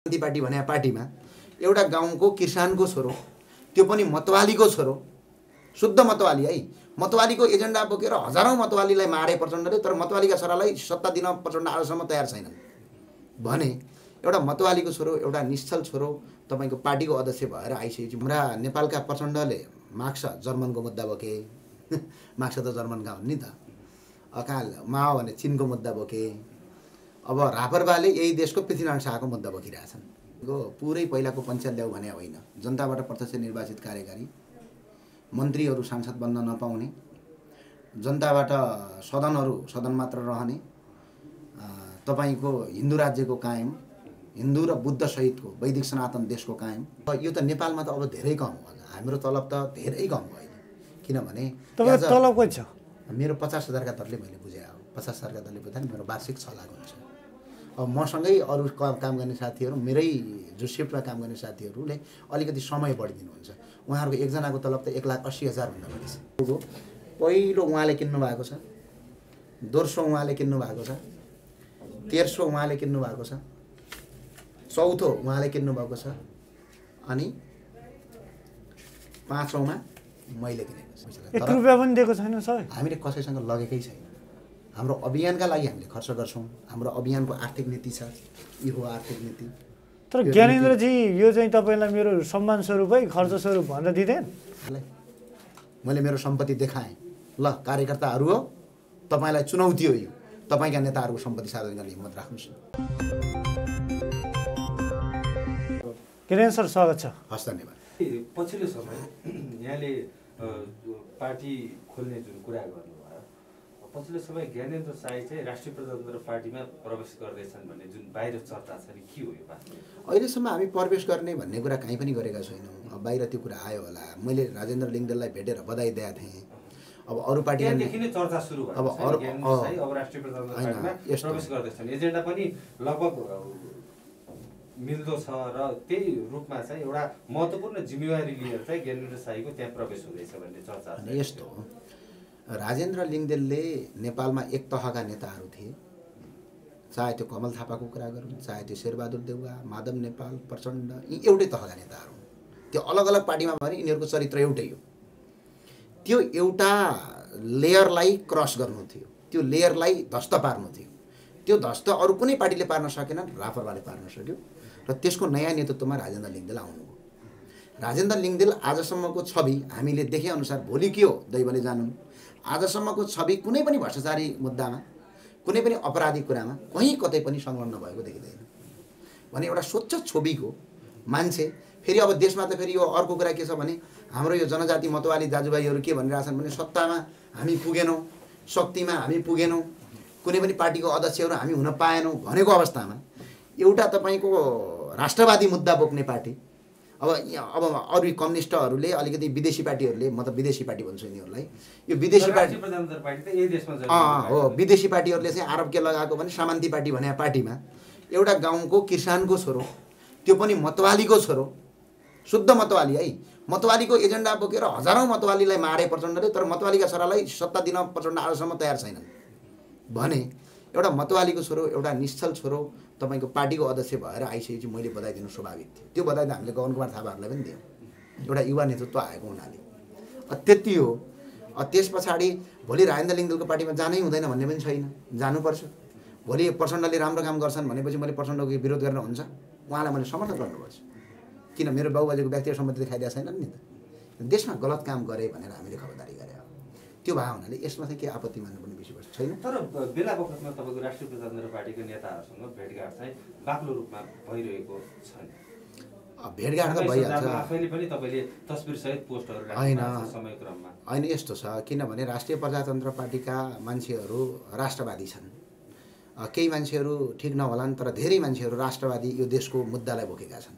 शान्ति party भने पार्टीमा एउटा गाउँको किसानको छोरो, त्यो पनि मतवालीको छोरो, शुद्ध मतवाली है, मतवालीको एजेन्डा बोकेर हजारौं मतवालीलाई मारे प्रचण्डले, तर मतवालीका छोरालाई सत्ता दिन प्रचण्ड आजसम्म तयार छैनन् भने एउटा मतवालीको छोरो, एउटा निश्चल छोरो तपाईको पार्टीको अध्यक्ष भएर आइसकेपछि हाम्रा नेपालका प्रचण्डले मार्क्स जर्मनको मुद्दा बोके। मार्क्स त जर्मनका हुन् नि त। अकाल माओ भने चीनको मुद्दा बोके। अब रापरबाले यही देशको पृथ्वीनारायण शाहको मुद्दा बोकिरहेछन्। पुरै पहिलाको पञ्चायत ल्याऊ भने होइन, जनताबाट प्रत्यक्ष निर्वाचित कार्यकारी मन्त्रीहरू सांसद बन्न नपाउने, जनताबाट सदन मात्र रहने, तपाईको हिन्दू राज्यको कायम, हिन्दू र बुद्ध सहितको वैदिक सनातन देशको कायम। यो त नेपालमा त अब धेरै कम हो। हाम्रो तलब त धेरै कम भयो, किनभने तपाईको तलब कति छ? मेरो 50,000 का दरले मैले बुझे हो। 50,000 का दरले बुझ्दा मेरो वार्षिक 6 लाख हुन्छ। अब मसँगै अरू काम गर्ने साथीहरू, मेरै जो सिफ्टमा काम गर्ने साथीहरूले अलिकति समय बढिदिनुहुन्छ। उहाँहरूको एकजनाको तलब त 1,80,000 भन्दा बढी छ। पहिलो उहाँले किन्नु भएको छ, दोस्रो उहाँले किन्नु भएको छ, तेस्रो उहाँले किन्नु भएको छ, चौथो उहाँले किन्नु भएको छ, अनि पाँचौँमा मैले किनेको छु। 1 रुपैयाँ पनि दिएको छैन सर। हामीले कसैसँग लगेकै छैन। हाम्रो अभियानका लागि हामीले खर्च गर्छौँ। हाम्रो अभियानको आर्थिक नीति छ, यो हो आर्थिक नीति। तर ज्ञानेन्द्रजी, यो चाहिँ तपाईलाई मेरो सम्मान स्वरूपै खर्च स्वरूप भनेर दिँदैन? मैले मेरो सम्पत्ति देखाएँ। ल कार्यकर्ताहरू हो, तपाईलाई चुनौती हो यो। तपाईका नेताहरूको सम्पत्ति सार्वजनिक गर्ने हिम्मत राख्नुहोस्। ज्ञानेन्द्र सर, स्वागत छ। हस्, धन्यवाद। पछिल्लो समय यहाँले पार्टी खोल्ने जुन कुरा गर्नुभयो, पछिल्लो समय ज्ञानेन्द्र साई चाहिँ राष्ट्रिय प्रजातन्त्र पार्टीमा प्रवेश गर्दैछन् भन्ने जुन बाहिर चर्चा छ नि, के हो यो बात? अहिलेसम्म हामी प्रवेश गर्ने भन्ने कुरा कहीँ पनि गरेका छैनौँ। अब बाहिर त्यो कुरा आयो होला। मैले राजेन्द्र लिङ्गदेललाई भेटेर बधाई दिएका थिएँ। अब अरू पार्टीदेखि नै चर्चा सुरु भयो। अब ज्ञानेन्द्र साई अब राष्ट्रिय प्रजातन्त्र पार्टीमा प्रवेश गर्दैछन्। एजेन्डा पनि लगभग मिल्दो छ र त्यही रूपमा चाहिँ एउटा महत्त्वपूर्ण जिम्मेवारी लिएर चाहिँ ज्ञानेन्द्र साईको त्यहाँ प्रवेश हुँदैछ भन्ने चर्चा छ। यस्तो हो, राजेन्द्र लिङ्गदेलले नेपालमा एक तहका नेताहरू थिए, चाहे त्यो कमल थापाको कुरा गरौँ, चाहे त्यो शेरबहादुर देउवा, माधव नेपाल, प्रचण्ड, यी एउटै तहका नेताहरू। त्यो अलग अलग पार्टीमा भने यिनीहरूको चरित्र एउटै हो। त्यो एउटा लेयरलाई क्रस गर्नु थियो, त्यो लेयरलाई ध्वस्त पार्नु थियो। त्यो ध्वस्त अरू कुनै पार्टीले पार्न सकेन, रापरबाले पार्न सक्यो र त्यसको नयाँ नेतृत्वमा राजेन्द्र लिङ्गदेल आउनुभयो। राजेन्द्र लिङ्गदेल आजसम्मको छवि हामीले देखेअनुसार, भोलि के हो दैवले जानुन्, आजसम्मको छवि कुनै पनि भ्रष्टाचारी मुद्दामा, कुनै पनि अपराधी कुरामा कहीँ कतै पनि संलग्न भएको देखिँदैन। भने एउटा स्वच्छ छविको मान्छे, फेरि अब देशमा त फेरि यो अर्को कुरा के छ भने, हाम्रो यो जनजाति मतवाली दाजुभाइहरू के भनिरहेछन् भने, सत्तामा हामी पुगेनौँ, शक्तिमा हामी पुगेनौँ, कुनै पनि पार्टीको अध्यक्षहरू हामी हुन पाएनौँ भनेको अवस्थामा एउटा तपाईँको राष्ट्रवादी मुद्दा बोक्ने पार्टी, अब अरू कम्युनिस्टहरूले, अलिकति विदेशी पार्टीहरूले, म त विदेशी पार्टी भन्छु यिनीहरूलाई, यो विदेशी पार्टी हो, विदेशी पार्टीहरूले चाहिँ आरोप के लगाएको भने सामान्ती पार्टी भने पार्टीमा एउटा गाउँको किसानको छोरो, त्यो पनि मतवालीको छोरो, शुद्ध मतवाली है, मतवालीको एजेन्डा बोकेर हजारौं मतवालीलाई मारे प्रचण्डले, तर मतवालीका छोरालाई सत्ता दिन प्रचण्ड आजसम्म तयार छैनन् भने एउटा मतवालीको छोरो, एउटा निश्चल छोरो तपाईको पार्टीको अध्यक्ष भएर आइसकेपछि मैले बधाई दिनु स्वाभाविक थियो। त्यो बधाई त हामीले गगन कुमार थापाहरूलाई पनि दियौँ, एउटा युवा नेतृत्व आएको हुनाले। त्यति हो। त्यस पछाडि भोलि राजेन्द्र लिङ्गदेलको पार्टीमा जानै हुँदैन भन्ने पनि छैन, जानुपर्छ। भोलि प्रचण्डले राम्रो काम गर्छन् भनेपछि मैले प्रचण्डको विरोध गर्न हुन्छ? उहाँलाई मैले समर्थन गर्नुपर्छ, किन मेरो बाबुबाजेको व्यक्तिगत सम्पत्ति देखाइदिएको छैनन् नि त। देशमा गलत काम गरे भनेर हामीले खबरदारी गरे हो। त्यो भए हुनाले यसमा चाहिँ के आपत्ति मान्नुपर्ने विषयवस्तु छैन। तर बेला बखतमा तपाईँको राष्ट्रिय प्रजातन्त्र पार्टीको नेताहरूसँग भेटघाट चाहिँ बाक्लो रूपमा भइरहेको छ। भेटघाट त भइहाल्छ, आफैले पनि तपाईँले तस्बिरसहित पोस्टहरू राख्नु समयक्रममा होइन। यस्तो छ, किनभने राष्ट्रिय प्रजातन्त्र पार्टीका मान्छेहरू राष्ट्रवादी छन्। केही मान्छेहरू ठिक नहोलान्, तर धेरै मान्छेहरू राष्ट्रवादी यो देशको मुद्दालाई बोकेका छन्।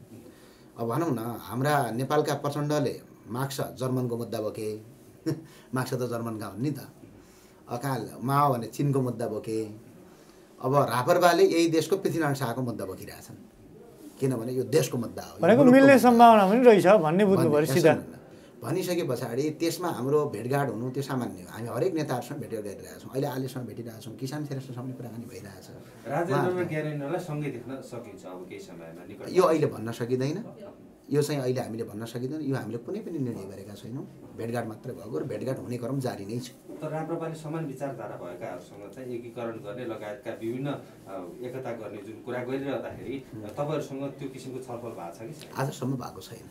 अब भनौँ न, हाम्रा नेपालका प्रचण्डले मार्क्स जर्मनको मुद्दा बोके। मार्क्स त जर्मनका हुन् नि त। अकाल माओ भने चीनको मुद्दा बोके। अब रापरबाले यही देशको पृथ्वीनारायण शाहको मुद्दा बोकिरहेछन्, किनभने यो देशको मुद्दा हो। भनेको मिल्ने सम्भावना पनि रहेछ भन्ने बुझ्नु पर्यो सिधा। भनिसके पछाडि त्यसमा हाम्रो भेटघाट हुनु त्यो सामान्य हो। हामी हरेक नेताहरूसँग भेट गरिरहेका छौँ। अहिले आलेसँग भेटिरहेका छौँ, किसान श्रेष्ठसँग पनि कुराकानी भइरहेछ। राजेन्द्र र ज्ञानेन्द्रलाई सँगै देख्न सकिन्छ अब केही समयमा निकट। यो अहिले भन्न सकिँदैन, यो चाहिँ अहिले हामीले भन्न सकिँदैन। यो हामीले कुनै पनि निर्णय गरेका छैनौँ। भेटघाट मात्रै भएको र भेटघाट हुने क्रम जारी नै छ। तर राप्रपाले समान विचारधारा भएकाहरूसँग चाहिँ एकीकरण गर्ने लगायतका विभिन्न एकता गर्ने जुन कुरा गरिरहँदाखेरि तपाईँहरूसँग त्यो किसिमको छलफल भएको छ कि? आजसम्म भएको छैन।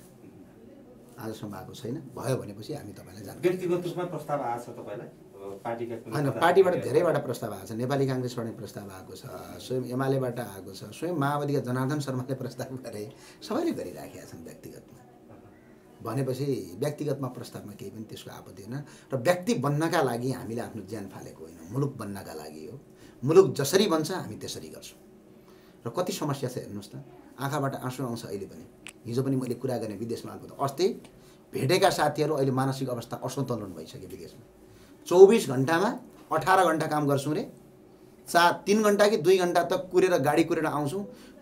आजसम्म भएको छैन। भयो भनेपछि हामी तपाईँलाई जानकारी। व्यक्तिगत रूपमा प्रस्ताव आएको छ तपाईँलाई पार्टीका? होइन, पार्टीबाट धेरैबाट प्रस्ताव आएको छ। नेपाली काङ्ग्रेसबाट प्रस्ताव आएको छ, स्वयं एमालेबाट आएको छ, स्वयं माओवादीका जनार्दन शर्माले प्रस्ताव गरे, सबैले गरिराखेका छन् व्यक्तिगतमा। भनेपछि व्यक्तिगतमा प्रस्तावमा केही पनि त्यसको आपत्ति होइन। र व्यक्ति बन्नका लागि हामीले आफ्नो ज्यान फालेको होइन, मुलुक बन्नका लागि हो। मुलुक जसरी बन्छ हामी त्यसरी गर्छौँ। र कति समस्या छ हेर्नुहोस् त, आँखाबाट आँसु आउँछ अहिले पनि। हिजो पनि मैले कुरा गरेँ विदेशमा आएको, अस्ति भेटेका साथीहरू अहिले मानसिक अवस्था असन्तुलन भइसक्यो विदेशमा। 24 घन्टामा 18 घन्टा काम गर्छु रे, 3 घन्टा कि 2 घन्टा त कुरेर गाडी कुरेर आउँछु।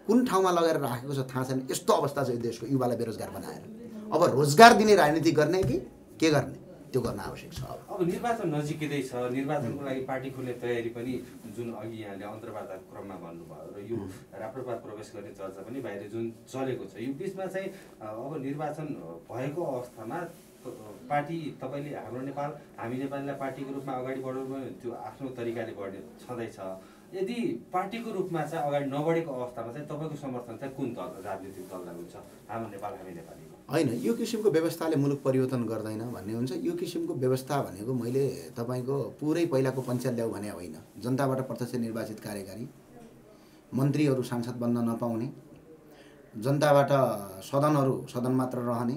कुन ठाउँमा लगेर राखेको छ थाहा छैन। यस्तो अवस्था छ यो देशको, युवालाई बेरोजगार बनाएर। अब रोजगार दिने राजनीति गर्ने कि के गर्ने, त्यो गर्न आवश्यक छ। अब निर्वाचन नजिकै छ, निर्वाचनको लागि पार्टी खोल्ने तयारी पनि जुन अघि यहाँले अन्तर्वार्ताको क्रममा भन्नुभयो र यो राप्रपा प्रवेश गर्ने चर्चा पनि बाहिर जुन चलेको छ, यो बिचमा चाहिँ अब निर्वाचन भएको अवस्थामा पार्टी तपाईँले हाम्रो नेपाल हामी नेपालीलाई पार्टीको रूपमा अगाडि बढाउनु त्यो आफ्नो तरिकाले बढ्ने छँदैछ। यदि पार्टीको रूपमा चाहिँ अगाडि नबढेको अवस्थामा चाहिँ तपाईँको समर्थन चाहिँ कुन दल राजनीतिक दललाई हुन्छ? हाम्रो नेपाल हामी नेपाली होइन। यो किसिमको व्यवस्थाले मुलुक परिवर्तन गर्दैन भन्ने हुन्छ। यो किसिमको व्यवस्था भनेको मैले तपाईँको पुरै पहिलाको पञ्चायत ल्याऊ भने होइन। जनताबाट प्रत्यक्ष निर्वाचित कार्यकारी, मन्त्रीहरू सांसद बन्न नपाउने, जनताबाट सदन मात्र रहने,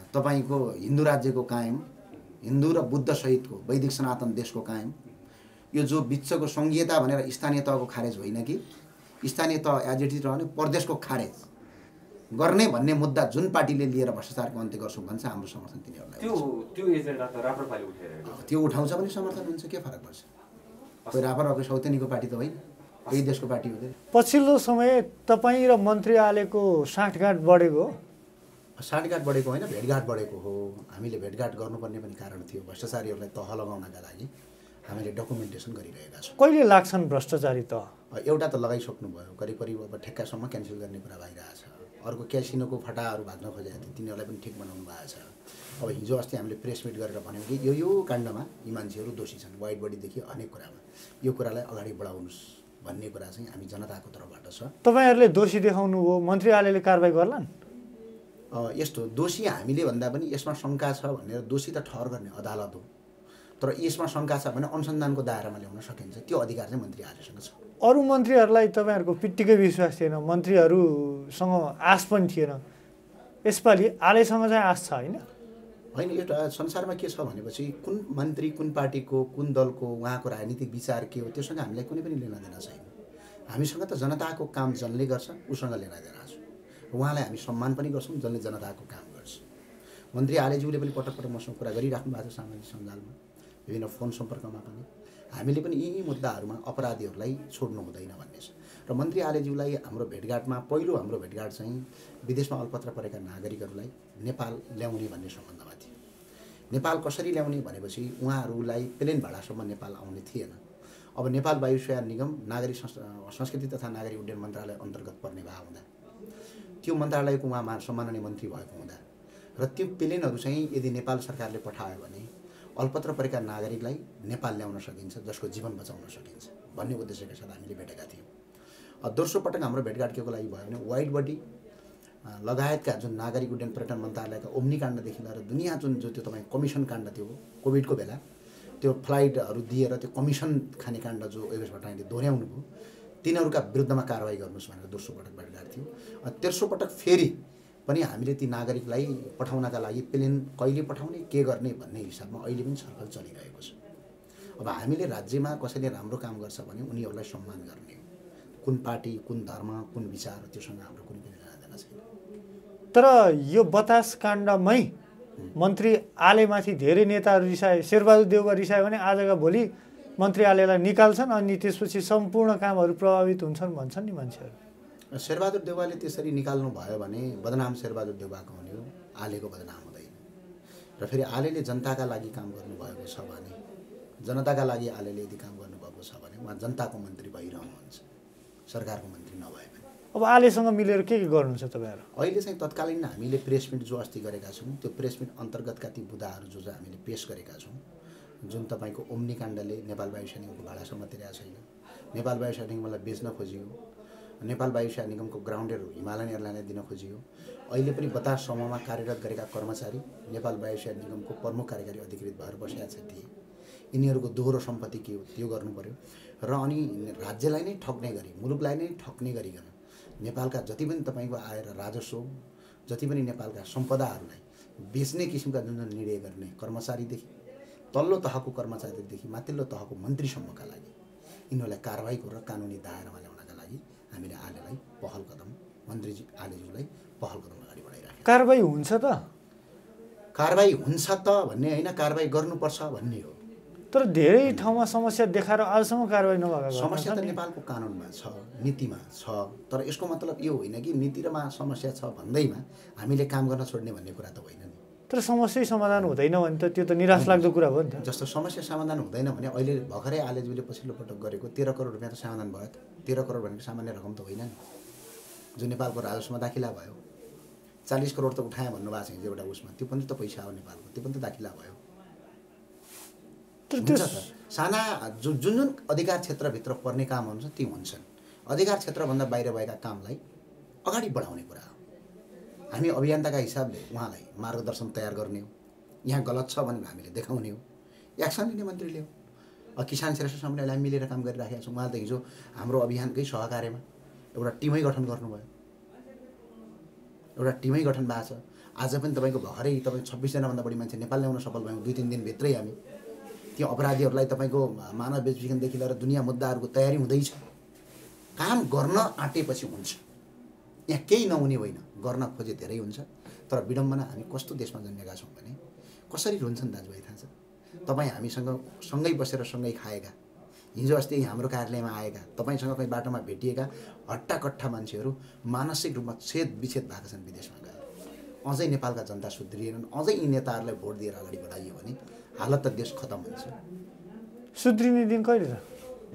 तपाईँको हिन्दू राज्यको कायम, हिन्दू र बुद्ध सहितको वैदिक सनातन देशको कायम। यो जो बिचको सङ्घीयता भनेर स्थानीय तहको खारेज होइन कि स्थानीय तह एज इट इज रहने, प्रदेशको खारेज गर्ने भन्ने मुद्दा जुन पार्टीले लिएर भ्रष्टाचारको अन्त्य गर्छौँ भन्छ, हाम्रो समर्थन तिनीहरूलाई। त्यो एजेन्डा त राप्रपाले उठाइरहेको छ। त्यो उठाउँछ भने समर्थन हुन्छ, के फरक पर्छ? कोही राप्रपाको सौतेनीको पार्टी त होइन, यही देशको पार्टी हो। पछिल्लो समय तपाईँ र मन्त्री आलेको साँठगाँठ बढेको हो? साँठगाँठ बढेको होइन, भेटघाट बढेको हो। हामीले भेटघाट गर्नुपर्ने पनि कारण थियो। भ्रष्टाचारीहरूलाई तह लगाउनका लागि हामीले डकुमेन्टेसन गरिरहेका छौँ। कहिले लाग्छन् भ्रष्टाचारी तह? एउटा त लगाइसक्नु भयो, करिब अब ठेक्कासम्म क्यान्सल गर्ने कुरा भइरहेछ। अर्को क्यासिनोको फटाहरू भाग्न खोजेका थिए, तिनीहरूलाई पनि ठिक बनाउनु भएको छ। अब हिजो अस्ति हामीले प्रेस मिट गरेर भन्यौँ कि यो काण्डमा यी मान्छेहरू दोषी छन्, वाइट बडीदेखि अनेक कुरामा। यो कुरालाई अगाडि बढाउनुहोस् भन्ने कुरा चाहिँ हामी जनताको तर्फबाट छ। तपाईँहरूले दोषी देखाउनु हो, मन्त्री आलेले कारबाही गर्लान्? यस्तो दोषी हामीले भन्दा पनि यसमा शङ्का छ भनेर दोषी त ठहर गर्ने अदालत हो। तर यसमा शङ्का छ भने अनुसन्धानको दायरामा ल्याउन सकिन्छ, त्यो अधिकार चाहिँ मन्त्री आलेसँग छ। अरू मन्त्रीहरूलाई तपाईँहरूको पिट्टिकै विश्वास थिएन, मन्त्रीहरूसँग आश पनि थिएन। यसपालि आलेसँग चाहिँ आश छ होइन? होइन, एउटा संसारमा के छ भनेपछि कुन मन्त्री कुन पार्टीको कुन दलको उहाँको राजनीतिक विचार के हो त्योसँग हामीलाई कुनै पनि लेना देना छैन। हामीसँग त जनताको काम जसले गर्छ उसँग लेना देना छ। उहाँलाई हामी सम्मान पनि गर्छौँ जसले जनताको काम गर्छ। मन्त्री आलेज्यूले पनि पटक पटक मसँग कुरा गरिराख्नु भएको छ सामाजिक सञ्जालमा, विभिन्न फोन सम्पर्कमा पनि। हामीले पनि यी मुद्दाहरूमा अपराधीहरूलाई छोड्नु हुँदैन भन्ने छ। र मन्त्री आलेज्यूलाई हाम्रो भेटघाटमा पहिलो हाम्रो भेटघाट चाहिँ विदेशमा अल्पत्र परेका नागरिकहरूलाई नेपाल ल्याउने भन्ने सम्बन्धमा थियो। नेपाल कसरी ल्याउने भनेपछि उहाँहरूलाई प्लेन भाडासम्म नेपाल आउने थिएन। अब नेपाल वायुसेवा निगम नागरिक संस्कृति तथा नागरिक उड्डयन मन्त्रालय अन्तर्गत पर्ने भए हुँदा, त्यो मन्त्रालयको उहाँ सम्माननीय मन्त्री भएको हुँदा र त्यो प्लेनहरू चाहिँ यदि नेपाल सरकारले पठायो भने अल्पत्र परेका नागरिकलाई नेपाल ल्याउन सकिन्छ, जसको जीवन बचाउन सकिन्छ भन्ने उद्देश्यका साथ हामीले भेटेका थियौँ। दोस्रो पटक हाम्रो भेटघाट के को लागि भयो भने वाइट बडी लगायतका जुन नागरिक उड्डयन पर्यटन मन्त्रालयका ओम्नी काण्डदेखि लिएर दुनियाँ जुन त्यो तपाईँ कमिसन काण्ड थियो कोभिडको बेला, त्यो फ्लाइटहरू दिएर त्यो कमिसन खाने काण्ड जो योगेश भट्टराईले दोहोऱ्याउनु भयो, तिनीहरूका विरुद्धमा कारवाही गर्नुहोस् भनेर दोस्रो पटक भेटघाट थियो। तेस्रो पटक फेरि पनि हामीले ती नागरिकलाई पठाउनका लागि प्लेन कहिले पठाउने के गर्ने भन्ने हिसाबमा अहिले पनि छलफल चलिरहेको छ। अब हामीले राज्यमा कसैले राम्रो काम गर्छ भने उनीहरूलाई सम्मान गर्ने, कुन पार्टी कुन धर्म कुन विचार त्योसँग हाम्रो कुनै पनि लेनादेना छैन। तर यो बतास काण्डमै मन्त्री आलेमाथि धेरै नेताहरू रिसाए, शेरबहादुर देउवा रिसायो भने आजका भोलि मन्त्री आलेलाई निकाल्छन् अनि त्यसपछि सम्पूर्ण कामहरू प्रभावित हुन्छन् भन्छन् नि मान्छेहरू। शेरबहादुर देउवाले त्यसरी निकाल्नु भयो भने बदनाम शेरबहादुर देउवाको हुने हो, आलेको बदनाम हुँदैन। र फेरि आलेले जनताका लागि काम गर्नुभएको छ भने, जनताका लागि आलेले यदि काम गर्नुभएको छ भने उहाँ जनताको मन्त्री भइरहनुहुन्छ, सरकारको मन्त्री नभए पनि। अब आलेसँग मिलेर के गर्नुहुन्छ तपाईँहरू? अहिले चाहिँ तत्कालीन हामीले प्रेस मिट जो अस्ति गरेका छौँ, त्यो प्रेस मिट अन्तर्गतका ती बुदाहरू जो हामीले पेस गरेका छौँ, जुन तपाईँको ओम्निकाण्डले नेपाल वायुसेना निगमको भाडासम्म तिरेको छैन, नेपाल वायुसेना निगमलाई बेच्न खोजियो, नेपाल वायुसेना निगमको ग्राउन्डेड हिमालयन एयरलाइनलाई दिन खोजियो, अहिले पनि बतास समूहमा कार्यरत गरेका कर्मचारी नेपाल वायुसेना निगमको प्रमुख कार्यकारी अधिकृत भएर बसेका थिए। यिनीहरूको दोहोरो सम्पत्ति के हो त्यो गर्नु पर्यो र अनि राज्यलाई नै ठग्ने गरी, मुलुकलाई नै ठग्ने गरिकन नेपालका जति पनि तपाईँको आएर राजस्व, जति पनि नेपालका सम्पदाहरूलाई बेच्ने किसिमका जुन जुन निर्णय गर्ने कर्मचारीदेखि तल्लो तहको कर्मचारीदेखि माथिल्लो तहको मन्त्रीसम्मका लागि यिनीहरूलाई कारवाही गरेर कानुनी दायरामा ल्याउनका लागि हामीले आलेलाई पहल कदम, मन्त्रीजी आलेज्यूलाई पहल कदम अगाडि बढाइराखेका। कारवाही हुन्छ त? कारवाही हुन्छ त भन्ने होइन, कारवाही गर्नुपर्छ भन्ने हो। तर धेरै ठाउँमा समस्या देखाएर आजसम्म कारवाही नभएको समस्या त नेपालको कानुनमा छ, नीतिमा छ, तर यसको मतलब यो होइन कि नीतिमा समस्या छ भन्दैमा हामीले काम गर्न छोड्ने भन्ने कुरा त होइन नि। तर समस्या समाधान हुँदैन भने त त्यो त निराश लाग्दो कुरा हो नि त। जस्तो समस्या समाधान हुँदैन भने अहिले भर्खरै आलेज्यूले पछिल्लो पटक गरेको 13 करोड रुपियाँ त समाधान भयो त। 13 करोड भनेको सामान्य रकम त होइन नि, जो नेपालको राजस्वमा दाखिला भयो। 40 करोड त उठाए भन्नुभएको छ एउटा उसमा, त्यो पनि त पैसा हो नेपालको, त्यो पनि त दाखिला भयो। साना जुन जुन अधिकार क्षेत्रभित्र पर्ने कामहरू छ ती हुन्छन्। अधिकार क्षेत्रभन्दा बाहिर भएका कामलाई अगाडि बढाउने कुरा हो। हामी अभियन्ताका हिसाबले उहाँलाई मार्गदर्शन तयार गर्ने हो, यहाँ गलत छ भनेर हामीले देखाउने हो, एक्सन लिने मन्त्रीले हो। किसान श्रेष्ठ समन्वयलाई हामी मिलेर काम गरिराखेका छौँ। उहाँले त हिजो हाम्रो अभियानकै सहकार्यमा एउटा टिमै गठन गर्नुभयो, एउटा टिमै गठन भएको छ। आज पनि तपाईँको भर्खरै 26 जनाभन्दा बढी मान्छे नेपाल ल्याउन सफल भयौँ। 2-3 दिनभित्रै हामी त्यो अपराधीहरूलाई तपाईँको मानव बेचबिखनदेखि लिएर दुनियाँ मुद्दाहरूको तयारी हुँदैछ। काम गर्न आँटेपछि हुन्छ, यहाँ केही नहुने होइन, गर्न खोजे धेरै हुन्छ। तर विडम्बना हामी कस्तो देशमा जन्मेका छौँ भने कसरी रुन्छन् दाजुभाइ थाहा छ? तपाईँ हामीसँग सँगै बसेर सँगै खाएका, हिजो अस्ति हाम्रो कार्यालयमा आएका, तपाईँसँग कहीँ बाटोमा भेटिएका हट्टाकट्ठा मान्छेहरू मानसिक रूपमा छेद विच्छेद भएका छन् विदेशमा गएर। अझै नेपालका जनता सुध्रिएनन्, अझै यी नेताहरूलाई भोट दिएर अगाडि बढाइयो भने हालत त देश खतम हुन्छ। सुध्रिने दिन कहिले त?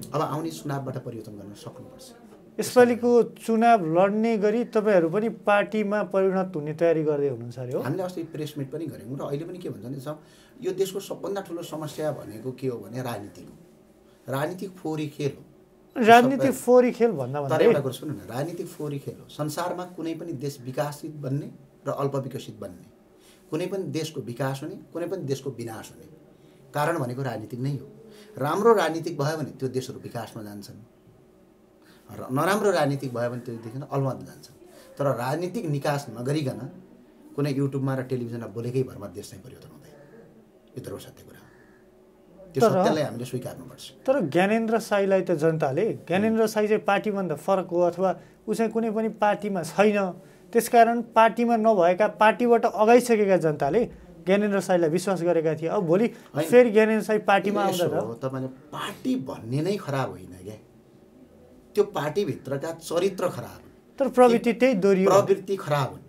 अब आउने चुनावबाट परिवर्तन गर्न सक्नुपर्छ। यसपालिको चुनाव लड्ने गरी तपाईँहरू पनि पार्टीमा परिणत हुने तयारी गर्दै हुनुहुन्छ अरे हो? हामीले अस्ति प्रेस मिट पनि गऱ्यौँ र अहिले पनि के भन्छ भने यो देशको सबभन्दा ठुलो समस्या भनेको के हो भने राजनीति हो। राजनीतिक फोहोरी खेल हो। राजनीतिक फोहोरी खेल भन्दा तर एउटा कुरा सुन्नु न, राजनीतिक फोहोरी खेल हो। संसारमा कुनै पनि देश विकासित बन्ने र अल्पविकसित बन्ने, कुनै पनि देशको विकास हुने, कुनै पनि देशको विनाश हुने कारण भनेको राजनीतिक नै हो। राम्रो राजनीतिक भयो भने त्यो देशहरू विकासमा जान्छन् र नराम्रो राजनीतिक भयो भने त्यो देश अलमत जान्छन्। तर राजनीतिक निकास नगरिकन कुनै युट्युबमा र टेलिभिजनमा बोलेकै भरमा देश चाहिँ परिवर्तन हुँदैन। यो ध्रुव सत्य कुरा हो, त्यो सत्यलाई हामीले स्वीकार्नुपर्छ। तर ज्ञानेन्द्र साईलाई त जनताले, ज्ञानेन्द्र साई चाहिँ पार्टीभन्दा फरक हो अथवा ऊ चाहिँ कुनै पनि पार्टीमा छैन, त्यसकारण पार्टीमा नभएका पार्टीबाट अगाइसकेका जनताले ज्ञानेन्द्र साईलाई विश्वास गरेका थिए। अब भोलि फेरि ज्ञानेन्द्र साई पार्टीमा आउँदा त तपाईँले पार्टी भन्ने नै खराब होइन क्या, त्यो पार्टीभित्रका चरित्र खराब हुन्। तर प्रवृत्ति त्यही दोहोरियो, प्रवृत्ति खराब हुन्।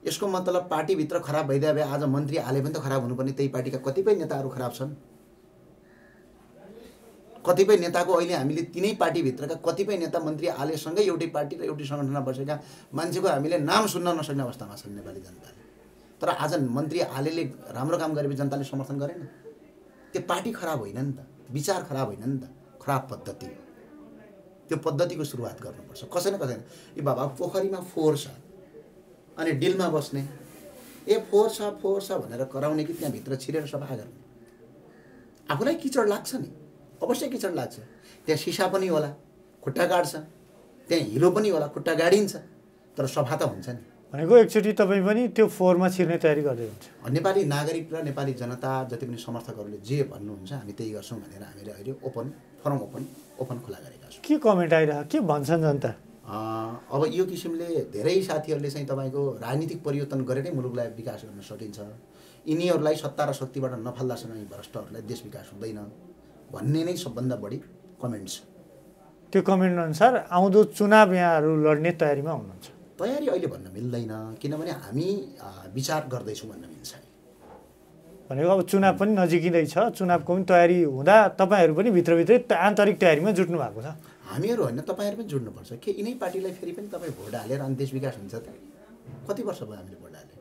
यसको मतलब पार्टीभित्र खराब भइदिए भए आज मन्त्री आले पनि त खराब हुनुपर्ने। त्यही पार्टीका कतिपय नेताहरू खराब छन्। कतिपय नेताको अहिले हामीले तिनै पार्टीभित्रका कतिपय नेता मन्त्री आलेसँगै एउटै पार्टी र एउटै सङ्गठनमा बसेका मान्छेको हामीले नाम सुन्न नसक्ने अवस्थामा छन् नेपाली जनताले। तर आज मन्त्री आलेले राम्रो काम गरेपछि जनताले समर्थन गरेन। त्यो पार्टी खराब होइन नि त, विचार खराब होइन नि त, खराब पद्धति हो। त्यो पद्धतिको सुरुवात गर्नुपर्छ। कसै न कसै यो बाबा पोखरीमा फोहोर छ अनि डिलमा बस्ने, फोहोर छ भनेर कराउने कि त्यहाँभित्र छिरेर सफा गर्ने। आफूलाई किचड लाग्छ नि, अवश्य किचड लाग्छ। त्यहाँ सिसा पनि होला, खुट्टा गाड्छ, त्यहाँ हिलो पनि होला, खुट्टा गाडिन्छ, तर सफा त हुन्छ नि। भनेको एकचोटि तपाईँ पनि त्यो फोहोरमा छिर्ने तयारी गर्दै हुन्छ। नेपाली नागरिक र नेपाली जनता जति पनि समर्थकहरूले जे भन्नुहुन्छ हामी त्यही गर्छौँ भनेर हामीले अहिले फरम ओपन खुला गरेका छौँ। के कमेन्ट आइरहेको, के भन्छन् जनता? अब यो किसिमले धेरै साथीहरूले चाहिँ तपाईँको राजनीतिक परिवर्तन गरेरै मुलुकलाई विकास गर्न सकिन्छ, यिनीहरूलाई सत्ता र शक्तिबाट नफाल्दासम्म यी भ्रष्टहरूलाई देश विकास हुँदैन भन्ने नै सबभन्दा बढी कमेन्ट छ। त्यो कमेन्ट अनुसार आउँदो चुनाव यहाँहरू लड्ने तयारीमा हुनुहुन्छ? तयारी अहिले भन्न मिल्दैन, किनभने हामी विचार गर्दैछौँ भन्न मिल्छ। भनेको अब चुनाव पनि नजिकिँदैछ, चुनावको पनि तयारी हुँदा तपाईँहरू पनि भित्रभित्रै आन्तरिक तयारीमा जुट्नु भएको छ। हामीहरू होइन, तपाईँहरू पनि जुट्नुपर्छ। के यिनै पार्टीलाई फेरि पनि तपाईँ भोट हालेर अनि देश विकास हुन्छ त? कति वर्ष भयो हामीले भोट हाले?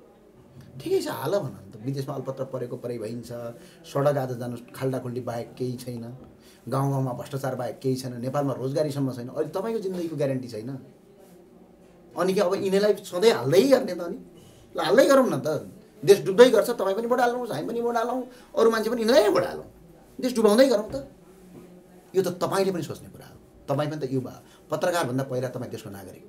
ठिकै छ, हाल भन त। विदेशमा अलपत्र परेको परै भइन्छ, सडक आज जानु खाल्डाखुल्डी बाहेक केही छैन, गाउँ गाउँमा भ्रष्टाचार बाहेक केही छैन, नेपालमा रोजगारीसम्म छैन। अहिले तपाईँको जिन्दगीको ग्यारेन्टी छैन। अनि के अब यिनीलाई सधैँ हाल्दै गर्ने त? अनि ल हाल्दै गरौँ न त। देश डुब्दै गर्छ, तपाईँ पनि भोट हाल्नुहोस्, हामी पनि भोट हालौँ, अरू मान्छे पनि यिनीलाई भोट हालौँ, देश डुबाउँदै गरौँ त। यो त तपाईँले पनि सोच्ने कुरा हो। तपाईँ पनि त युवा, पत्रकारभन्दा पहिला तपाईँ देशको नागरिक।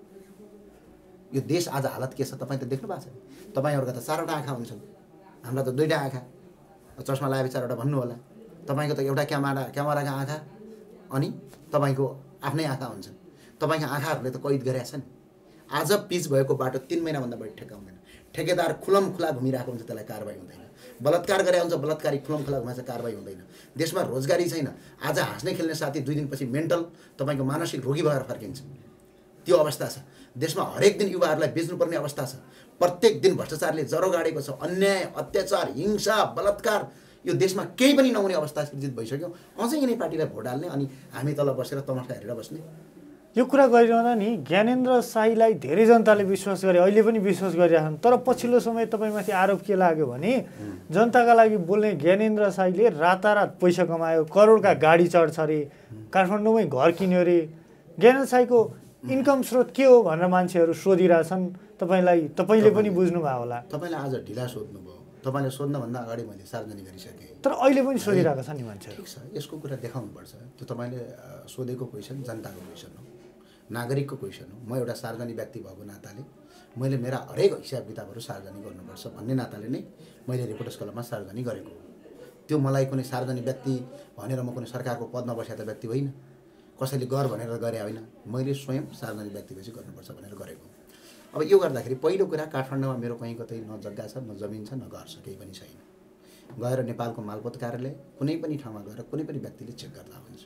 यो देश आज हालत के छ तपाईँ त देख्नु भएको छ। तपाईँहरूका त 4वटा आँखा हुन्छन्, हाम्रा त 2टा आँखा। चस्मा लगाए 4वटा भन्नु होला। तपाईँको त एउटा क्यामेराका आँखा अनि तपाईँको आफ्नै आँखा हुन्छन्। तपाईँको आँखाहरूले त कैद गरेका छन्। आज पिच भएको बाटो 3 महिनाभन्दा बढी ठेक्काउँदैन। ठेकेदार खुलमखुला घुमिरहेको हुन्छ, त्यसलाई कारबाही हुँदैन। बलात्कार गरे हुन्छ, बलात्कारी खुलमखुला घुमाएछ, कारबाही हुँदैन। देशमा रोजगारी छैन। आज हाँस्ने खेल्ने साथी 2 दिनपछि मेन्टल तपाईँको मानसिक रोगी भएर फर्किन्छ। त्यो अवस्था छ देशमा। हरेक दिन युवाहरूलाई बेच्नुपर्ने अवस्था छ। प्रत्येक दिन भ्रष्टाचारले जरो गाडेको छ। अन्याय, अत्याचार, हिंसा, बलात्कार, यो देशमा केही पनि नहुने अवस्था सृजित भइसक्यो। अझै यिनै पार्टीलाई भोट हाल्ने अनि हामी तल बसेर तमासा हेरेर बस्ने। यो कुरा गरिरहँदा नि ज्ञानेन्द्र शाहीलाई धेरै जनताले विश्वास गरे, अहिले पनि विश्वास गरिरहेछन्। तर पछिल्लो समय तपाईँमाथि आरोप के लाग्यो भने जनताका लागि बोल्ने ज्ञानेन्द्र शाहीले रातारात पैसा कमायो, करोडका गाडी चढ्छ अरे, काठमाडौँमै घर किन्यो अरे। ज्ञानेन्द्र शाहीको इन्कम स्रोत के हो भनेर मान्छेहरू सोधिरहेछन्। तपाईँले पनि बुझ्नुभयो होला। तपाईँले आज ढिला सोध्नुभयो। तपाईँले सोध्नुभन्दा अगाडि मैले सार्वजनिक गरिसकेँ। तर अहिले पनि सोधिरहेको छ नि मान्छेहरू। ठिक छ, यसको कुरा देखाउनुपर्छ। त्यो तपाईँले सोधेको क्वेसन जनताको क्वेसन हो, नागरिकको क्वेसन हो। म एउटा सार्वजनिक व्यक्ति भएको नाताले मैले मेरा हरेक हिसाब किताबहरू सार्वजनिक गर्नुपर्छ भन्ने नाताले नै मैले रिपोर्टर्स क्लबमा सार्वजनिक गरेको। त्यो मलाई कुनै सार्वजनिक व्यक्ति भनेर म कुनै सरकारको पदमा बसेका व्यक्ति होइन, कसैले गर भनेर गरे होइन। मैले स्वयं सार्वजनिक व्यक्ति भएपछि गर्नुपर्छ भनेर गरेको। अब यो गर्दाखेरि पहिलो कुरा, काठमाडौँमा मेरो कहीँ कतै न जग्गा छ, न जमिन छ, न घर छ, केही पनि छैन। गएर नेपालको मालपोत कार्यालय कुनै पनि ठाउँमा गएर कुनै पनि व्यक्तिले चेक गर्दा हुन्छ।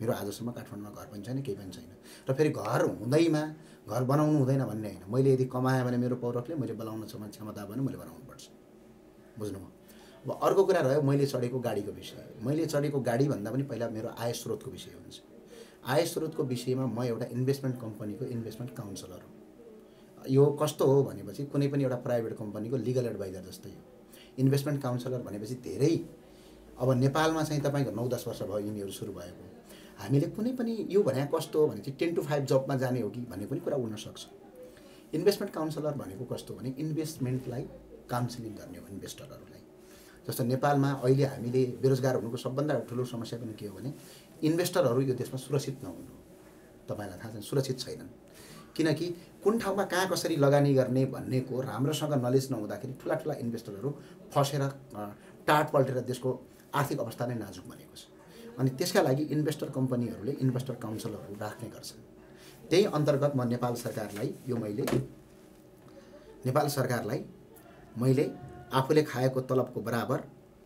मेरो आजसम्म काठमाडौँमा घर पनि छैन, केही पनि छैन। र फेरि घर हुँदैमा घर बनाउनु हुँदैन भन्ने होइन। मैले यदि कमाएँ भने मेरो पौरखले, मैले बनाउन क्षमता भने मैले बनाउनुपर्छ। बुझ्नुभयो? अब अर्को कुरा रह्यो मैले चढेको गाडीको विषय। मैले चढेको गाडी भन्दा पनि पहिला मेरो आय स्रोतको विषय हुन्छ। आय स्रोतको विषयमा म एउटा इन्भेस्टमेन्ट कम्पनीको इन्भेस्टमेन्ट काउन्सिलर हो। यो कस्तो हो भनेपछि कुनै पनि एउटा प्राइभेट कम्पनीको लिगल एडभाइजर जस्तै हो। इन्भेस्टमेन्ट काउन्सिलर भनेपछि धेरै अब नेपालमा चाहिँ तपाईँको 9-10 वर्ष भयो यिनीहरू सुरु भएको। हामीले कुनै पनि यो भने कस्तो हो भने चाहिँ 10 to 5 जबमा जाने हो कि भन्ने पनि कुरा उड्न सक्छ। इन्भेस्टमेन्ट काउन्सिलर भनेको कस्तो भने इन्भेस्टमेन्टलाई काउन्सिलिङ गर्ने हो इन्भेस्टरहरूलाई। जस्तो नेपालमा अहिले हामीले बेरोजगार हुनुको सबभन्दा ठुलो समस्या पनि के हो भने इन्भेस्टरहरू यो देशमा सुरक्षित नहुनु। तपाईँलाई थाहा छ, सुरक्षित छैनन्। किनकि कुन ठाउँमा कहाँ कसरी लगानी गर्ने भन्नेको राम्रोसँग नलेज नहुँदाखेरि ठुला ठुला इन्भेस्टरहरू फसेर टाट पल्टेर देशको आर्थिक अवस्था नै नाजुक बनेको छ। अनि त्यसका लागि इन्भेस्टर कम्पनीहरूले इन्भेस्टर काउन्सिलरहरू राख्ने गर्छन्। त्यही अन्तर्गत म नेपाल सरकारलाई मैले आफूले खाएको तलबको बराबर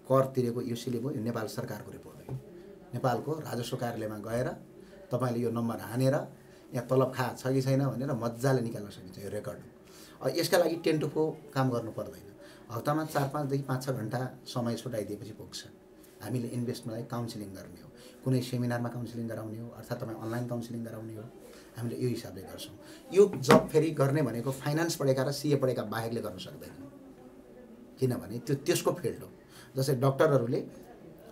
कर तिरेको यो सिलेबस यो नेपाल सरकारको रिपोर्ट हो। नेपालको राजस्व कार्यालयमा गएर तपाईँले यो नम्बर हानेर यहाँ तलब खा छ कि छैन भनेर मजाले निकाल्न सकिन्छ। यो रेकर्ड हो। यसका लागि 10 to 4 काम गर्नु पर्दैन। हप्तामा 4-5 देखि 5-6 घन्टा समय छुटाइदिएपछि पुग्छ। हामीले इन्भेस्टमेन्टलाई काउन्सिलिङ गर्ने हो, कुनै सेमिनारमा काउन्सिलिङ गराउने हो, अर्थात् तपाईँ अनलाइन काउन्सिलिङ गराउने हो। हामीले यो हिसाबले गर्छौँ। यो जब फेरि गर्ने भनेको फाइनान्स पढेका र सिए पढेका बाहेकले गर्न सक्दैन, किनभने त्यो त्यसको फिल्ड हो। जस्तै डक्टरहरूले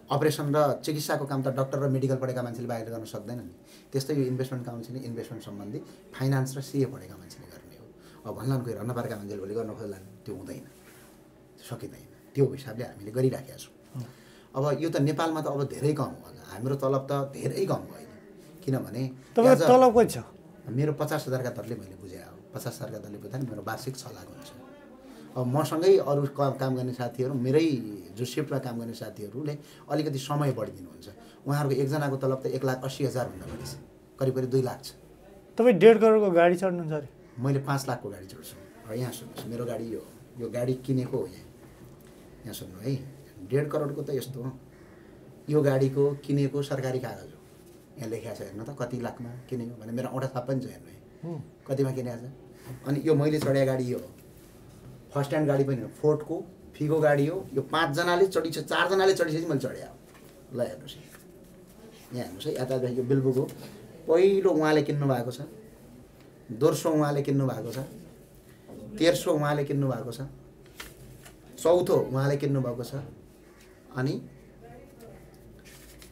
अपरेसन र चिकित्साको काम त डक्टर र मेडिकल पढेका मान्छेले बाहिर गर्न सक्दैन नि। त्यस्तै यो इन्भेस्टमेन्ट काउन्सिलिङ इन्भेस्टमेन्ट सम्बन्धी फाइनान्स र सिए पढेका मान्छेले गर्ने हो। अब भन्लान् कोही रन्न पारेका मान्छेले भोलि गर्न खोज्लान्, त्यो हुँदैन, सकिँदैन। त्यो हिसाबले हामीले गरिराखेका छौँ। अब यो त नेपालमा त अब धेरै कम हो। हाम्रो तलब त धेरै कम भयो, किनभने तपाईँको तलब कति छ? मेरो 50,000 का दरले मैले बुझाएँ हो। 50,000 का दरले बुझाएँ मेरो वार्षिक 6 लाख हुन्छ। अब मसँगै अरू काम गर्ने साथीहरू, मेरै जो सिफ्टमा काम गर्ने साथीहरूले अलिकति समय बढिदिनुहुन्छ। उहाँहरूको एकजनाको तलब त 1,80,000 भन्दा बढी छ, करिब 2 लाख छ। तपाईँ 1.5 करोडको गाडी चढ्नुहुन्छ अरे? मैले 5 लाखको गाडी चढ्छु। र यहाँ सुन्नुहोस्, मेरो गाडी यो गाडी किनेको हो। यहाँ सुन्नु है, 1.5 करोडको त यस्तो हो, यो गाडीको किनेको सरकारी कागज हो। यहाँ लेखेको छ, हेर्नु त कति लाखमा किनेको भने मेरो औँठा छाप पनि छ, हेर्नु कतिमा किनेको छ। अनि यो मैले चढेको गाडी यो फर्स्ट ह्यान्ड गाडी पनि हो, फोर्डको फिगो गाडी हो, यो 5 जनाले चढिन्छ, 4 जनाले चढिसकेपछि मैले चढेँ। ल हेर्नुहोस् यहाँ हेर्नुहोस् है, यतादेखि यो बिलबुक हो। पहिलो उहाँले किन्नु भएको छ, दोस्रो उहाँले किन्नु भएको छ, तेस्रो उहाँले किन्नु भएको छ, चौथो उहाँले किन्नु भएको छ, अनि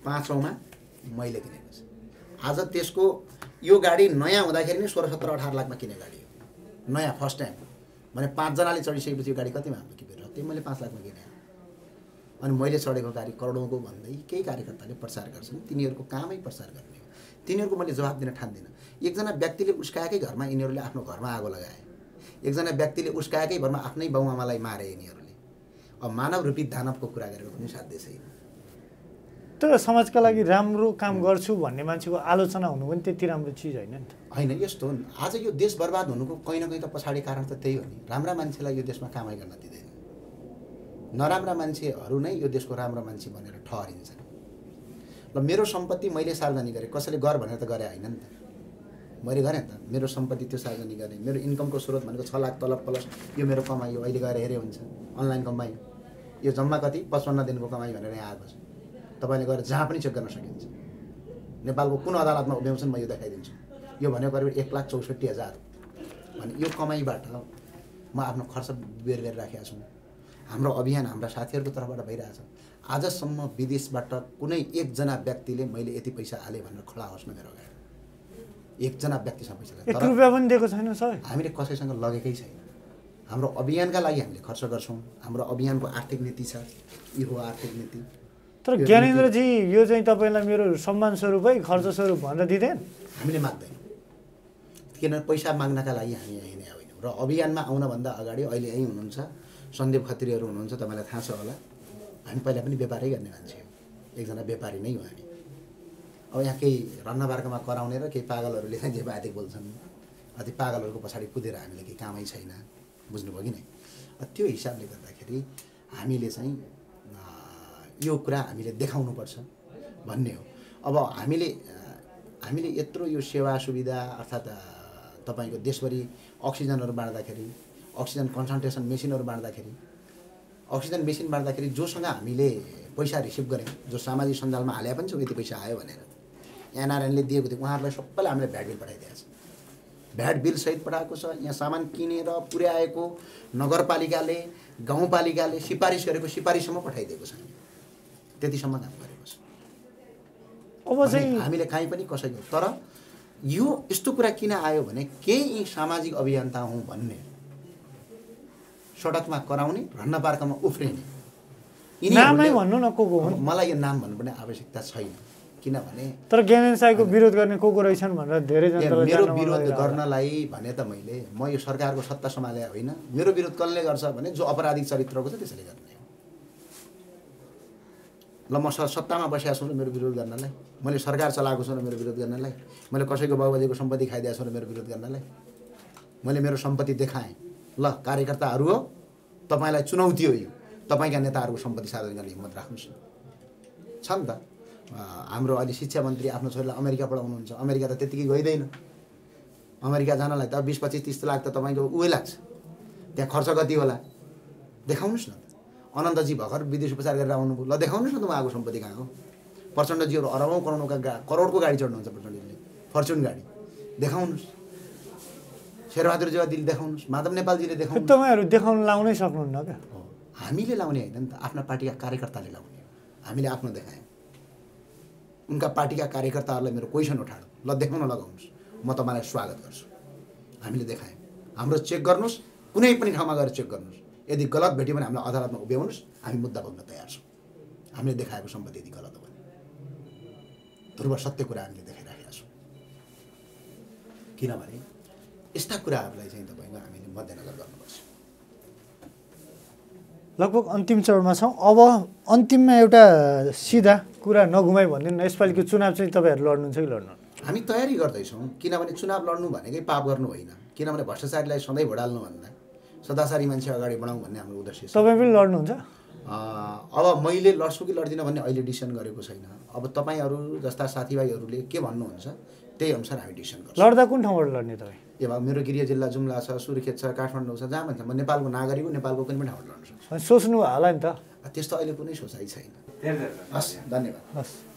पाँचौँमा मैले किनेको छ। आज त्यसको यो गाडी नयाँ हुँदाखेरि नै 16-17-18 लाखमा किने गाडी हो, नयाँ फर्स्ट टाइम भने 5 जनाले चढिसकेपछि यो गाडी कतिमा हाम्रो किपेर, त्यही मैले 5 लाखमा किने। अनि मैले चढेको गाडी करोडौँको भन्दै केही कार्यकर्ताले प्रचार गर्छन्, तिनीहरूको कामै प्रचार गर्ने हो। तिनीहरूको मैले जवाब दिन ठान्दिनँ। एकजना व्यक्तिले उस्काएकै घरमा यिनीहरूले आफ्नो घरमा आगो लगाए, एकजना व्यक्तिले उस्काएकै घरमा आफ्नै बाउआमालाई मारे यिनीहरूले। अब मानव रूपी दानवको कुरा गरेको पनि साध्य छैन। तर समाजका लागि राम्रो काम गर्छु भन्ने मान्छेको आलोचना हुनु पनि त्यति राम्रो चिज होइन नि त। होइन, यस्तो हो नि, आज यो देश बर्बाद हुनुको कहीँ न कहीँ त पछाडि कारण त त्यही हो नि, राम्रा मान्छेलाई यो देशमा कामै गर्न दिँदैन। नराम्रा मान्छेहरू नै यो देशको राम्रो मान्छे भनेर ठहरिन्छन्। ल मेरो सम्पत्ति मैले सार्वजनिक गरेँ, कसैले गर भनेर त गरे होइन नि त, मैले गरेँ नि त। मेरो सम्पत्ति त्यो सार्वजनिक गरेँ, मेरो इन्कमको स्रोत भनेको 6 लाख तलब प्लस यो मेरो कमाइ हो। अहिले गएर हेऱ्यो हुन्छ अनलाइन कमाइ, यो जम्मा कति 55 दिनको कमाइ भनेर यहाँ आएको छ। तपाईँले गएर जहाँ पनि चेक गर्न सकिन्छ। नेपालको कुन अदालतमा उभ्याउँछन् म यो देखाइदिन्छु। यो भनेको करिब 1,64,000 भने यो कमाइबाट म आफ्नो खर्च बेर बेर राखेको छु। हाम्रो अभियान हाम्रा साथीहरूको तर्फबाट भइरहेछ। आजसम्म विदेशबाट कुनै एकजना व्यक्तिले मैले यति पैसा हालेँ भनेर खडा होस् न मेरो अगाडि, एकजना व्यक्तिसँग पैसा लाग्छ 1 रुपैयाँ पनि दिएको छैन सर। हामीले कसैसँग लगेकै छैन। हाम्रो अभियानका लागि हामीले खर्च गर्छौँ। हाम्रो अभियानको आर्थिक नीति छ, यो हो आर्थिक नीति। तर ज्ञानेन्द्रजी यो चाहिँ तपाईँलाई मेरो सम्मान स्वरूपै खर्च स्वरूप भनेर दिँदैन? हामीले माग्दैनौँ, किनभने पैसा माग्नका लागि हामी यहीँ नै होइनौँ। र अभियानमा आउनभन्दा अगाडि अहिले यहीँ हुनुहुन्छ सन्दीप खत्रीहरू हुनुहुन्छ, तपाईँलाई थाहा छ होला। हामी पहिला पनि व्यापारै गर्ने मान्छे हो, एकजना व्यापारी नै हो हामी। अब यहाँ केही रन्नाबार्कामा कराउने र केही पागलहरूले जे बाधे बोल्छन्, ती पागलहरूको पछाडि कुदेर हामीले केही कामै छैन, बुझ्नुभयो कि नै। त्यो हिसाबले गर्दाखेरि हामीले चाहिँ यो कुरा हामीले देखाउनुपर्छ भन्ने हो। अब हामीले यत्रो यो सेवा सुविधा अर्थात् तपाईँको देशभरि अक्सिजनहरू बाँड्दाखेरि, अक्सिजन कन्सन्ट्रेसन मेसिनहरू बाँड्दाखेरि, अक्सिजन मेसिन बाँड्दाखेरि जोसँग हामीले पैसा रिसिभ गऱ्यौँ, जो सामाजिक सञ्जालमा हाले पनि छ यति पैसा आयो भनेर एनआरएनले दिएको थियो, उहाँहरूलाई सबैलाई हामीले भ्याट बिल पठाइदिएको छ। भ्याट बिल सहित पठाएको छ। यहाँ सामान किनेर पुर्याएको नगरपालिकाले गाउँपालिकाले सिफारिस गरेको सिफारिससम्म पठाइदिएको छ। त्यतिसम्म काम गरेको छ। अब चाहिँ हामीले काहीँ पनि कसैको, तर यो यस्तो कुरा किन आयो भने केही सामाजिक अभियन्ता हुँ भन्ने, सडकमा कराउने, रन्नापार्कामा उफ्रिने, नामै भन्नु न को हुन्। मलाई यो नाम भन्नुपर्ने आवश्यकता छैन, किनभने तर ज्ञानेन्द्र साईको विरोध गर्ने को रहेछन् भनेर धेरै जनतालाई मेरो विरोध गर्नलाई भने त म यो सरकारको सत्ता सम्हाले होइन। मेरो विरोध कसले गर्छ भने जो अपराधिक चरित्रको छ त्यसैले गर्ने हो। ल म सत्तामा बसेको छु र मेरो विरोध गर्नलाई, मैले सरकार चलाएको छु र मेरो विरोध गर्नलाई, मैले कसैको बाबुबाजेको सम्पत्ति खाइदिएको छु र मेरो विरोध गर्नलाई, मैले मेरो सम्पत्ति देखाएँ। ल कार्यकर्ताहरू हो, तपाईँलाई चुनौती हो, यो तपाईँका नेताहरूको सम्पत्ति सार्वजनिक गर्ने हिम्मत राख्नुहोस् छ नि त। हाम्रो अहिले शिक्षा मन्त्री आफ्नो छोरीलाई अमेरिका पढाउनुहुन्छ, अमेरिका त त्यत्तिकै गइँदैन। अमेरिका जानलाई त 20, 25, 30 लाख त तपाईँको उही लाग्छ, त्यहाँ खर्च कति होला देखाउनुहोस् न। अनन्तजी भर्खर विदेश उपचार गरेर आउनुभयो, ल देखाउनुहोस् न त उहाँको सम्पत्ति कहाँ हो। प्रचण्डजीहरू अरबौँ करोडको गाडी चढ्नुहुन्छ, प्रचण्डजीले फर्चुन गाडी देखाउनुहोस्। शेरबहादुर देवाजीले देखाउनुहोस्, माधव नेपालजीले देखाउनुहोस्। तपाईँहरू देखाउन लाउनै सक्नुहुन्न क्या? हामीले लाउने होइन नि त, आफ्ना पार्टीका कार्यकर्ताले लाउने। हामीले आफ्नो देखायौँ, उनका पार्टीका कार्यकर्ताहरूलाई मेरो क्वेसन उठाउनु, ल देखाउन लगाउनुहोस्, म तपाईँलाई स्वागत गर्छु। हामीले देखायौँ, हाम्रो चेक गर्नुहोस्, कुनै पनि ठाउँमा गएर चेक गर्नुहोस्। यदि गलत भेट्यो भने हामीलाई अदालतमा उभ्याउनुहोस्, हामी मुद्दा बोक्न तयार छौँ। हामीले देखाएको सम्पत्ति यदि गलत हो भने ध्रुव सत्य कुरा हामीले देखाइराखेका छौँ। किनभने यस्ता कुराहरूलाई चाहिँ तपाईँको हामीले मध्यनजर गर्नुपर्छ। लगभग अन्तिम चरणमा छौँ। अब अन्तिममा एउटा सिधा कुरा नघुमाइ भनिदिनु न, यसपालिको चुनाव चाहिँ तपाईँहरू लड्नुहुन्छ कि लड्नु? हामी तयारी गर्दैछौँ, किनभने चुनाव लड्नु भनेकै पाप गर्नु होइन। किनभने भ्रष्टाचारीलाई सधैँ भोडाल्नुभन्दा सदाचारी मान्छे अगाडि बढाउँ भन्ने हाम्रो उद्देश्य छ। तपाईँ पनि लड्नुहुन्छ? अब मैले लड्छु कि लड्दिनँ भन्ने अहिले डिसिसन गरेको छैन। अब तपाईँहरू जस्ता साथीभाइहरूले के भन्नुहुन्छ त्यही अनुसार हामी डिसिसन गर्छौँ। लड्दा कुन ठाउँबाट लड्ने तपाईँ? अब मेरो गृह जिल्ला जुम्ला छ, सुर्खेत छ, काठमाडौँ छ, जहाँ भन्छ म नेपालको नागरिक हो, नेपालको कुनै पनि ठाउँबाट लड्न सक्छु। सोच्नु होला नि त। त्यस्तो अहिले कुनै सोचाइ छैन। धेरै हस्, धन्यवाद। हस्।